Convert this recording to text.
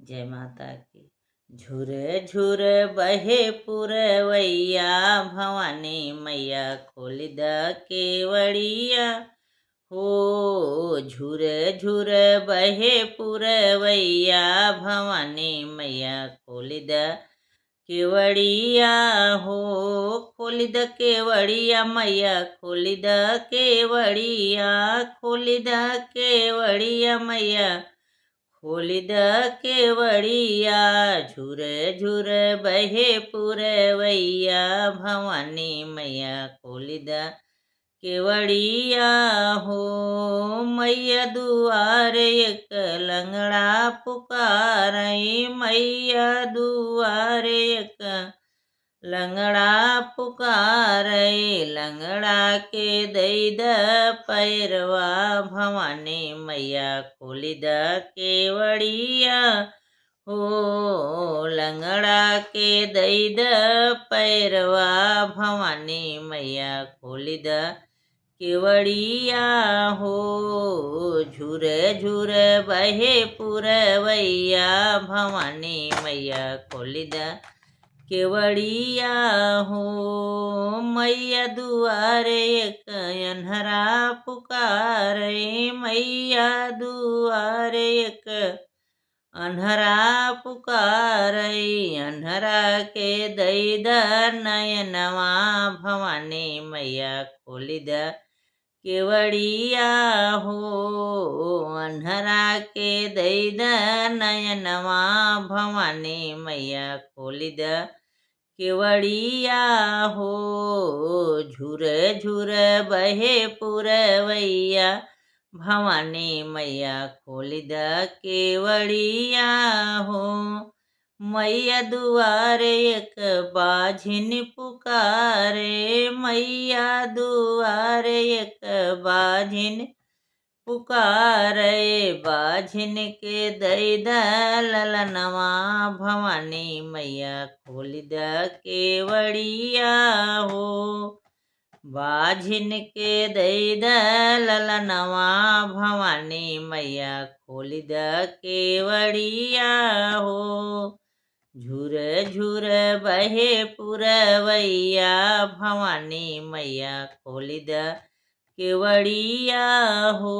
जय माता की। झुर झुर बहे पुरवैया, भवानी मैया खोल द केवड़िया हो। झुर झुर बहे पुरवैया, भवानी मैया खोल द केवड़िया हो। खोल द केवड़िया मैया, खोल द केवड़िया, खोल द केवड़िया मैया, खोल द केवड़िया। झुर झुर बहे पुरवैया, भवानी मैया खोल द केवड़िया हो। मैया दुआर एक लंगड़ा पुकारई, मैया दुआर एक लंगड़ा पुकारई। लंगड़ा के दई द पैरवा, भवानी मैया खोल द केवड़िया हो। लंगड़ा के दई द पैरवा, भवानी मैया खोल द केवड़िया हो। झुर झुर बहे पुरवैया, भवानी मैया खोल द केवड़िया हो। मैया दुआर एक अन्हरा पुकारे, मैया दुआर एक अन्हरा पुकारे। अन्हरा के दई द नयनवा, भवानी मैया खोल द केवड़िया हो। अन्हरा के दई द नयनवा, भवानी मैया खोल द केवड़िया हो। झुर झुर बहे पुरवैया, भवानी मैया खोल द केवड़िया हो। मैया दुआर एक बाझिन पुकारे, मैया दुआर एक बाझिन पुकारे। बाझिन के दई द ललनवा, भवानी मैया खोल द केवड़िया हो। बाझिन के दई द ललनवा, भवानी मैया खोल द केवड़िया हो। झुर झुर बहे पुरवैया, भवानी मैया खोल द केवड़िया हो।